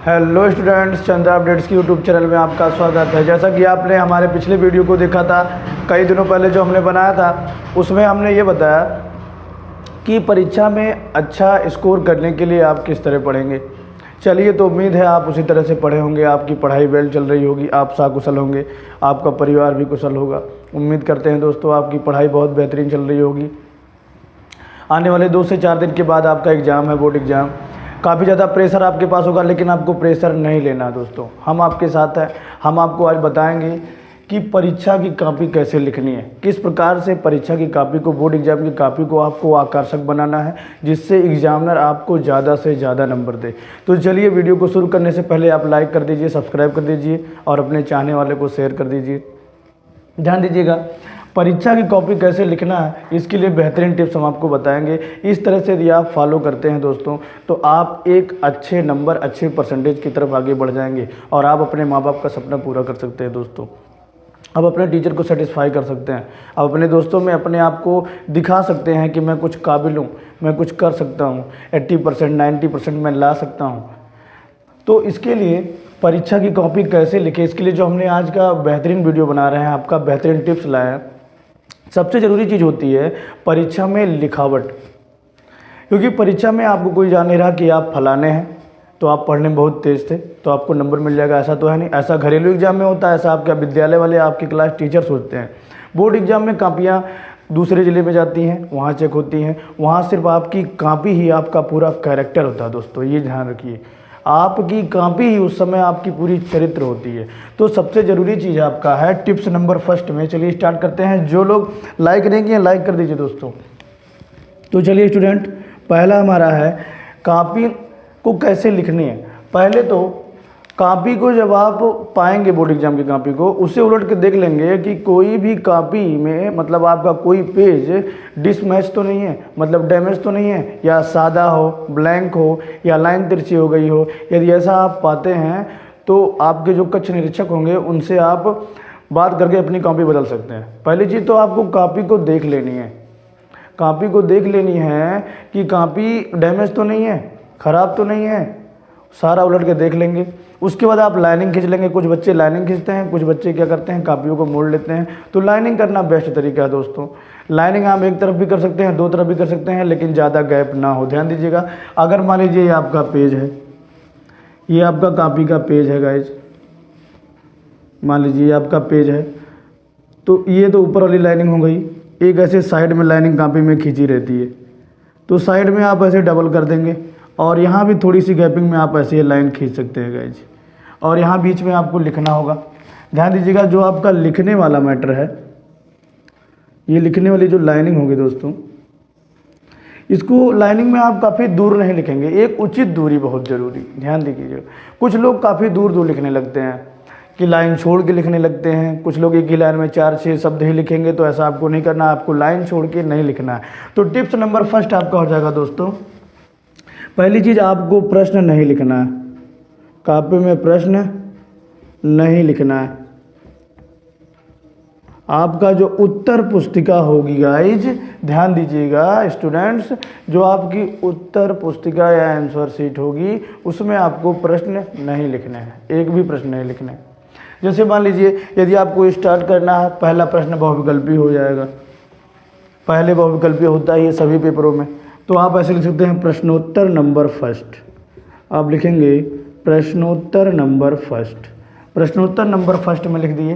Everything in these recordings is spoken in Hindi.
हेलो स्टूडेंट्स, चंद्रा अपडेट्स की यूट्यूब चैनल में आपका स्वागत है। जैसा कि आपने हमारे पिछले वीडियो को देखा था, कई दिनों पहले जो हमने बनाया था, उसमें हमने ये बताया कि परीक्षा में अच्छा स्कोर करने के लिए आप किस तरह पढ़ेंगे। चलिए, तो उम्मीद है आप उसी तरह से पढ़े होंगे, आपकी पढ़ाई वेल चल रही होगी, आप सकुशल होंगे, आपका परिवार भी कुशल होगा। उम्मीद करते हैं दोस्तों आपकी पढ़ाई बहुत बेहतरीन चल रही होगी। आने वाले 2 से 4 दिन के बाद आपका एग्ज़ाम है, बोर्ड एग्ज़ाम। काफ़ी ज़्यादा प्रेशर आपके पास होगा, लेकिन आपको प्रेशर नहीं लेना दोस्तों। हम आपके साथ हैं। हम आपको आज बताएंगे कि परीक्षा की कॉपी कैसे लिखनी है, किस प्रकार से परीक्षा की कॉपी को, बोर्ड एग्जाम की कॉपी को आपको आकर्षक बनाना है, जिससे एग्जामिनर आपको ज़्यादा से ज़्यादा नंबर दे। तो चलिए, वीडियो को शुरू करने से पहले आप लाइक कर दीजिए, सब्सक्राइब कर दीजिए और अपने चाहने वाले को शेयर कर दीजिए। ध्यान दीजिएगा, परीक्षा की कॉपी कैसे लिखना है, इसके लिए बेहतरीन टिप्स हम आपको बताएंगे। इस तरह से यदि आप फॉलो करते हैं दोस्तों, तो आप एक अच्छे नंबर, अच्छे परसेंटेज की तरफ आगे बढ़ जाएंगे और आप अपने माँ बाप का सपना पूरा कर सकते हैं दोस्तों। अब अपने टीचर को सेटिस्फाई कर सकते हैं, अब अपने दोस्तों में अपने आप को दिखा सकते हैं कि मैं कुछ काबिल हूँ, मैं कुछ कर सकता हूँ, 80% 90% मैं ला सकता हूँ। तो इसके लिए परीक्षा की कॉपी कैसे लिखें, इसके लिए जो हमने आज का बेहतरीन वीडियो बना रहे हैं, आपका बेहतरीन टिप्स लाए हैं। सबसे ज़रूरी चीज़ होती है परीक्षा में लिखावट, क्योंकि परीक्षा में आपको कोई जान नहीं रहा कि आप फलाने हैं, तो आप पढ़ने में बहुत तेज़ थे तो आपको नंबर मिल जाएगा, ऐसा तो है नहीं। ऐसा घरेलू एग्जाम में होता है, ऐसा आपके विद्यालय वाले, आपकी क्लास टीचर सोचते हैं। बोर्ड एग्जाम में कापियाँ दूसरे ज़िले में जाती हैं, वहाँ चेक होती हैं, वहाँ सिर्फ आपकी कॉपी ही आपका पूरा कैरेक्टर होता है दोस्तों, ये ध्यान रखिए। आपकी कॉपी ही उस समय आपकी पूरी चरित्र होती है। तो सबसे ज़रूरी चीज़ आपका है टिप्स नंबर फर्स्ट में। चलिए स्टार्ट करते हैं। जो लोग लाइक नहीं किए, लाइक कर दीजिए दोस्तों। तो चलिए स्टूडेंट, पहला हमारा है कॉपी को कैसे लिखनी है। पहले तो कॉपी को जब आप पाएंगे, बोर्ड एग्जाम की कॉपी को, उसे उलट के देख लेंगे कि कोई भी कॉपी में मतलब आपका कोई पेज डिसमैच तो नहीं है, मतलब डैमेज तो नहीं है, या सादा हो, ब्लैंक हो, या लाइन तिरछी हो गई हो। यदि ऐसा आप पाते हैं तो आपके जो कक्ष निरीक्षक होंगे उनसे आप बात करके अपनी कॉपी बदल सकते हैं। पहली चीज़ तो आपको कॉपी को देख लेनी है, कॉपी को देख लेनी है कि कॉपी डैमेज तो नहीं है, ख़राब तो नहीं है, सारा उलट के देख लेंगे। उसके बाद आप लाइनिंग खींच लेंगे। कुछ बच्चे लाइनिंग खींचते हैं, कुछ बच्चे क्या करते हैं, कॉपियों को मोड़ लेते हैं। तो लाइनिंग करना बेस्ट तरीका है दोस्तों। लाइनिंग आप एक तरफ भी कर सकते हैं, 2 तरफ भी कर सकते हैं, लेकिन ज़्यादा गैप ना हो। ध्यान दीजिएगा, अगर मान लीजिए ये आपका पेज है, ये आपका कॉपी का पेज है गाइज, मान लीजिए ये आपका पेज है, तो ये तो ऊपर वाली लाइनिंग हो गई। एक ऐसे साइड में लाइनिंग कॉपी में खींची रहती है, तो साइड में आप ऐसे डबल कर देंगे और यहाँ भी थोड़ी सी गैपिंग में आप ऐसे लाइन खींच सकते हैं गाइज, और यहाँ बीच में आपको लिखना होगा। ध्यान दीजिएगा, जो आपका लिखने वाला मैटर है, ये लिखने वाली जो लाइनिंग होगी दोस्तों, इसको लाइनिंग में आप काफ़ी दूर नहीं लिखेंगे, एक उचित दूरी बहुत ज़रूरी। ध्यान दीजिएगा, कुछ लोग काफ़ी दूर दूर लिखने लगते हैं कि लाइन छोड़ के लिखने लगते हैं। कुछ लोग एक ही लाइन में 4-6 शब्द ही लिखेंगे, तो ऐसा आपको नहीं करना, आपको लाइन छोड़ के नहीं लिखना है। तो टिप्स नंबर फर्स्ट आपका हो जाएगा दोस्तों, पहली चीज़ आपको प्रश्न नहीं लिखना है, कॉपी में प्रश्न नहीं लिखना है। आपका जो उत्तर पुस्तिका होगी गाइज, ध्यान दीजिएगा स्टूडेंट्स, जो आपकी उत्तर पुस्तिका या आंसर शीट होगी, उसमें आपको प्रश्न नहीं लिखने हैं, एक भी प्रश्न नहीं लिखने हैं। जैसे मान लीजिए यदि आपको स्टार्ट करना है, पहला प्रश्न बहुविकल्पी हो जाएगा। पहले बहुविकल्पी होता है ये सभी पेपरों में, तो आप ऐसे लिख सकते हैं प्रश्नोत्तर नंबर फर्स्ट। आप लिखेंगे प्रश्नोत्तर नंबर फर्स्ट, प्रश्नोत्तर नंबर फर्स्ट में लिख दिए।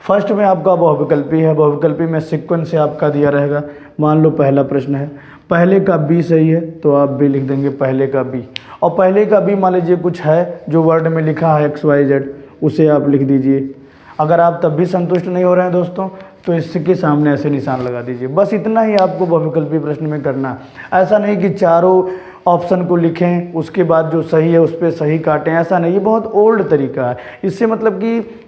फर्स्ट में आपका बहुविकल्पी है, बहुविकल्पी में सीक्वेंस से आपका दिया रहेगा। मान लो पहला प्रश्न है, पहले का बी सही है, तो आप बी लिख देंगे, पहले का बी। और पहले का बी मान लीजिए कुछ है जो वर्ड में लिखा है XYZ, उसे आप लिख दीजिए। अगर आप तब भी संतुष्ट नहीं हो रहे हैं दोस्तों, तो इसके सामने ऐसे निशान लगा दीजिए। बस इतना ही आपको बहुविकल्पी प्रश्न में करना है। ऐसा नहीं कि चारों ऑप्शन को लिखें, उसके बाद जो सही है उस पर सही काटें, ऐसा नहीं। ये बहुत ओल्ड तरीका है। इससे मतलब कि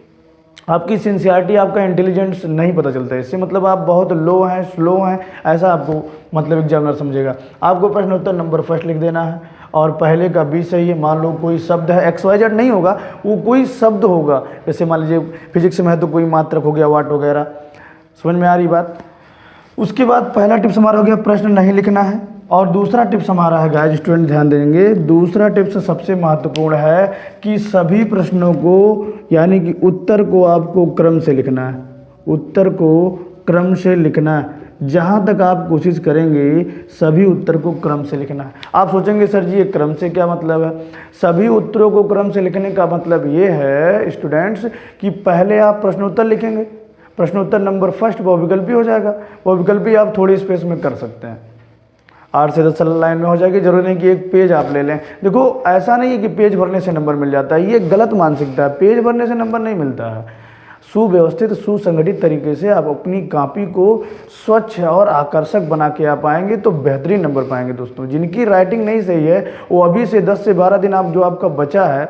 आपकी सिंसियरिटी, आपका इंटेलिजेंस नहीं पता चलता है। इससे मतलब आप बहुत लो हैं, स्लो हैं, ऐसा आपको मतलब एग्जामिनर समझेगा। आपको प्रश्नोत्तर नंबर फर्स्ट लिख देना है और पहले का बी सही है। मान लो कोई शब्द है, XYZ नहीं होगा, वो कोई शब्द होगा। जैसे मान लीजिए फिजिक्स में है तो कोई मात्रक हो गया, वाट वगैरह। समझ में आ रही बात। उसके बाद पहला टिप्स हमारा हो गया प्रश्न नहीं लिखना है। और दूसरा टिप्स हमारा है गाइस, स्टूडेंट ध्यान देंगे, दूसरा टिप्स सबसे महत्वपूर्ण है कि सभी प्रश्नों को यानी कि उत्तर को आपको क्रम से लिखना है, उत्तर को क्रम से लिखना है। जहाँ तक आप कोशिश करेंगे सभी उत्तर को क्रम से लिखना है। आप सोचेंगे सर जी ये क्रम से क्या मतलब है? सभी उत्तरों को क्रम से लिखने का मतलब ये है स्टूडेंट्स कि पहले आप प्रश्नोत्तर लिखेंगे, प्रश्नोत्तर नंबर फर्स्ट बहुविकल्पी हो जाएगा, बहुविकल्पी आप थोड़ी स्पेस में कर सकते हैं, 8 से 10 लाइन में हो जाएगी। जरूरी नहीं कि एक पेज आप ले लें। देखो ऐसा नहीं है कि पेज भरने से नंबर मिल जाता है, ये गलत मानसिकता है। पेज भरने से नंबर नहीं मिलता है। सुव्यवस्थित सुसंगठित तरीके से आप अपनी कॉपी को स्वच्छ और आकर्षक बना के आप आएंगे तो बेहतरीन नंबर पाएंगे दोस्तों। जिनकी राइटिंग नहीं सही है वो अभी से 10 से 12 दिन आप जो आपका बचा है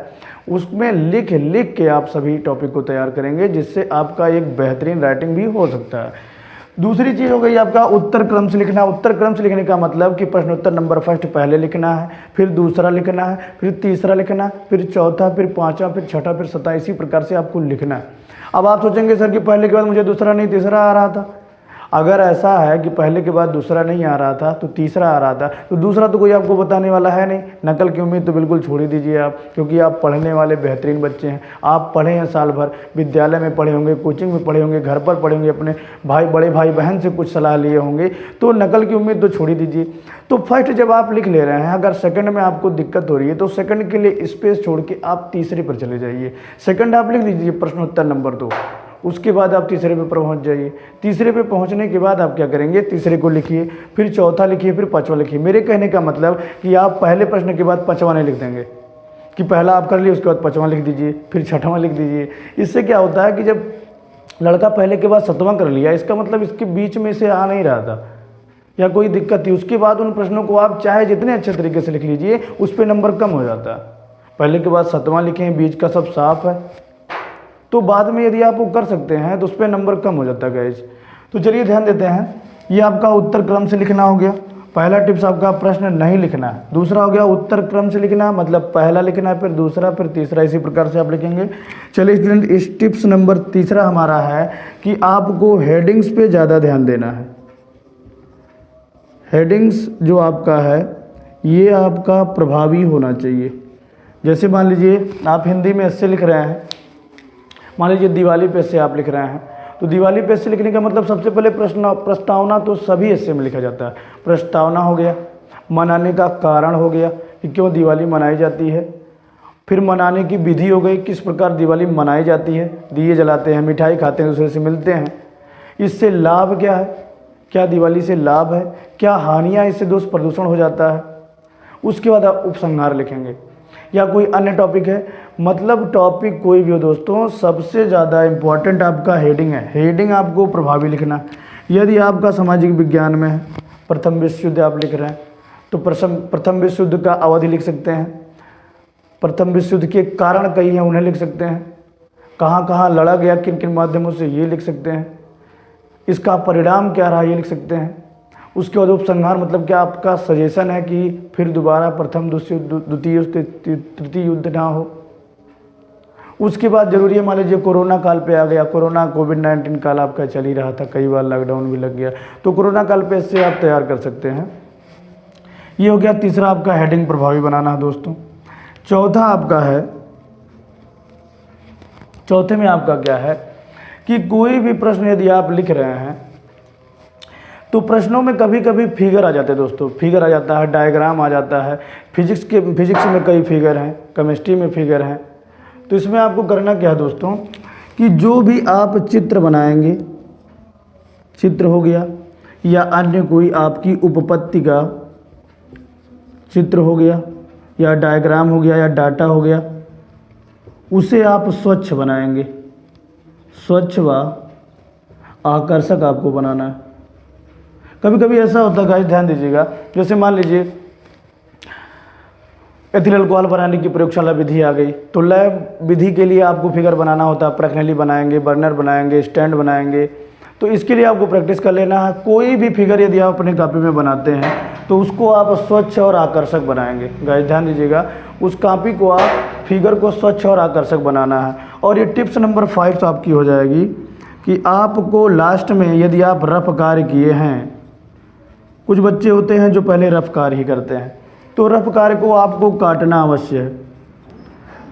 उसमें लिख के आप सभी टॉपिक को तैयार करेंगे, जिससे आपका एक बेहतरीन राइटिंग भी हो सकता है। दूसरी चीज़ हो गई आपका उत्तर क्रम से लिखना। उत्तर क्रम से लिखने का मतलब कि प्रश्नोत्तर नंबर फर्स्ट पहले लिखना है, फिर दूसरा लिखना है, फिर तीसरा लिखना है, फिर चौथा, फिर पाँचवा, फिर छठा, फिर सातवां, इसी प्रकार से आपको लिखना है। अब आप सोचेंगे सर कि पहले के बाद मुझे दूसरा नहीं तीसरा आ रहा था। अगर ऐसा है कि पहले के बाद दूसरा नहीं आ रहा था तो तीसरा आ रहा था, तो दूसरा तो कोई आपको बताने वाला है नहीं। नकल की उम्मीद तो बिल्कुल छोड़ ही दीजिए आप, क्योंकि आप पढ़ने वाले बेहतरीन बच्चे हैं। आप पढ़े हैं साल भर, विद्यालय में पढ़े होंगे, कोचिंग में पढ़े होंगे, घर पर पढ़े होंगे, अपने बड़े भाई बहन से कुछ सलाह लिए होंगे, तो नकल की उम्मीद तो छोड़ ही दीजिए। तो फर्स्ट जब आप लिख ले रहे हैं, अगर सेकंड में आपको दिक्कत हो रही है तो सेकंड के लिए स्पेस छोड़ के आप तीसरे पर चले जाइए। सेकंड आप लिख लीजिए प्रश्नोत्तर नंबर 2, उसके बाद आप तीसरे पे पहुंच जाइए। तीसरे पे पहुंचने के बाद आप क्या करेंगे, तीसरे को लिखिए, फिर चौथा लिखिए, फिर पांचवा लिखिए। मेरे कहने का मतलब कि आप पहले प्रश्न के बाद पांचवा नहीं लिख देंगे कि पहला आप कर लिए उसके बाद पांचवा लिख दीजिए, फिर छठवां लिख दीजिए। इससे क्या होता है कि जब लड़का पहले के बाद सातवां कर लिया, इसका मतलब इसके बीच में से आ नहीं रहा था या कोई दिक्कत थी, उसके बाद उन प्रश्नों को आप चाहे जितने अच्छे तरीके से लिख लीजिए उस पर नंबर कम हो जाता है। पहले के बाद सातवां लिखें, बीच का सब साफ है, तो बाद में यदि आप वो कर सकते हैं तो उस पर नंबर कम हो जाता है गाइस। तो चलिए ध्यान देते हैं, ये आपका उत्तर क्रम से लिखना हो गया। पहला टिप्स आपका प्रश्न नहीं लिखना है। दूसरा हो गया उत्तर क्रम से लिखना, मतलब पहला लिखना है, फिर दूसरा, फिर तीसरा, इसी प्रकार से आप लिखेंगे। चलिए स्टूडेंट, इस टिप्स नंबर तीसरा हमारा है कि आपको हेडिंग्स पे ज़्यादा ध्यान देना है। हेडिंग्स जो आपका है ये आपका प्रभावी होना चाहिए। जैसे मान लीजिए आप हिंदी में ऐसे लिख रहे हैं, मान लीजिए दिवाली पे से आप लिख रहे हैं, तो दिवाली पे से लिखने का मतलब सबसे पहले प्रस्तावना तो सभी हिस्से में लिखा जाता है। प्रस्तावना हो गया, मनाने का कारण हो गया कि क्यों दिवाली मनाई जाती है, फिर मनाने की विधि हो गई, किस प्रकार दिवाली मनाई जाती है, दिए जलाते हैं, मिठाई खाते हैं, दूसरे से मिलते हैं, इससे लाभ क्या है, क्या दिवाली से लाभ है, क्या हानियाँ, इससे दोस्त प्रदूषण हो जाता है। उसके बाद आप उपसंहार लिखेंगे या कोई अन्य टॉपिक है, मतलब टॉपिक कोई भी हो दोस्तों, सबसे ज़्यादा इम्पॉर्टेंट आपका हेडिंग है। हेडिंग आपको प्रभावी लिखना। यदि आपका सामाजिक विज्ञान में है, प्रथम विश्व युद्ध आप लिख रहे हैं तो प्रथम विश्व युद्ध का अवधि लिख सकते हैं, प्रथम विश्व युद्ध के कारण कई हैं उन्हें लिख सकते हैं, कहाँ कहाँ लड़ा गया किन किन माध्यमों से ये लिख सकते हैं, इसका परिणाम क्या रहा ये लिख सकते हैं। उसके बाद उपसंहार मतलब क्या आपका सजेशन है कि फिर दोबारा प्रथम द्वितीय तृतीय युद्ध ना हो। उसके बाद जरूरी है, मान लीजिए कोरोना काल पे आ गया, कोरोना कोविड-19 काल आपका चल ही रहा था, कई बार लॉकडाउन भी लग गया, तो कोरोना काल पे इससे आप तैयार कर सकते हैं। ये हो गया तीसरा आपका हेडिंग प्रभावी बनाना है दोस्तों। चौथा आपका है, चौथे में आपका क्या है कि कोई भी प्रश्न यदि आप लिख रहे हैं तो प्रश्नों में कभी कभी फिगर आ जाते हैं दोस्तों, फिगर आ जाता है, डायग्राम आ जाता है। फिजिक्स में कई फिगर हैं, केमिस्ट्री में फिगर हैं। तो इसमें आपको करना क्या है दोस्तों कि जो भी आप चित्र बनाएंगे, चित्र हो गया या अन्य कोई आपकी उपपत्ति का चित्र हो गया या डायग्राम हो गया या डाटा हो गया, उसे आप स्वच्छ बनाएंगे। स्वच्छ व आकर्षक आपको बनाना है। कभी कभी ऐसा होता है गाइस, ध्यान दीजिएगा, जैसे मान लीजिए एथिल अल्कोहल बनाने की प्रयोगशाला विधि आ गई, तो लैब विधि के लिए आपको फिगर बनाना होता है, प्रखनली बनाएंगे, बर्नर बनाएंगे, स्टैंड बनाएंगे, तो इसके लिए आपको प्रैक्टिस कर लेना है। कोई भी फिगर यदि आप अपनी कॉपी में बनाते हैं तो उसको आप स्वच्छ और आकर्षक बनाएंगे। गाइस ध्यान दीजिएगा, उस कॉपी को आप फिगर को स्वच्छ और आकर्षक बनाना है। और ये टिप्स नंबर 5 आपकी हो जाएगी कि आपको लास्ट में यदि आप रफ कार्य किए हैं, कुछ बच्चे होते हैं जो पहले रफ कार्य ही करते हैं, तो रफ कार्य को आपको काटना अवश्य है,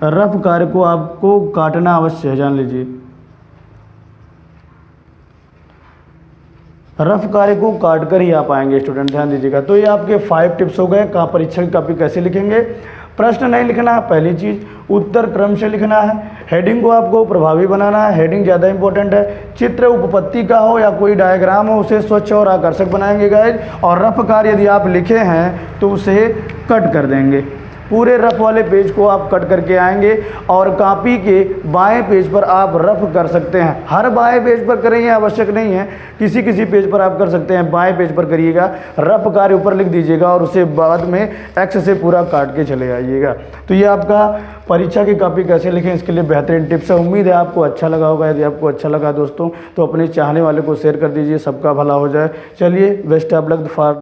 रफ कार्य को आपको काटना अवश्य है, जान लीजिए। रफ कार्य को काट कर ही आप आएंगे स्टूडेंट, ध्यान दीजिएगा। तो ये आपके 5 टिप्स हो गए। परीक्षा की कॉपी कैसे लिखेंगे, प्रश्न नहीं लिखना है, पहली चीज़ उत्तर क्रम से लिखना है, हेडिंग को आपको प्रभावी बनाना है, हेडिंग ज़्यादा इंपॉर्टेंट है, चित्र उपपत्ति का हो या कोई डायग्राम हो उसे स्वच्छ और आकर्षक बनाएंगे गाइज, और रफ कार्य यदि आप लिखे हैं तो उसे कट कर देंगे, पूरे रफ वाले पेज को आप कट करके आएंगे और कॉपी के बाएं पेज पर आप रफ कर सकते हैं। हर बाएं पेज पर करें ये आवश्यक नहीं है, किसी किसी पेज पर आप कर सकते हैं, बाएं पेज पर करिएगा, रफ कार्य ऊपर लिख दीजिएगा और उसे बाद में एक्स से पूरा काट के चले आइएगा। तो ये आपका परीक्षा की कॉपी कैसे लिखें इसके लिए बेहतरीन टिप्स है। उम्मीद है आपको अच्छा लगा होगा। यदि आपको अच्छा लगा दोस्तों तो अपने चाहने वाले को शेयर कर दीजिए, सबका भला हो जाए। चलिए, बेस्ट ऑफ लक फॉर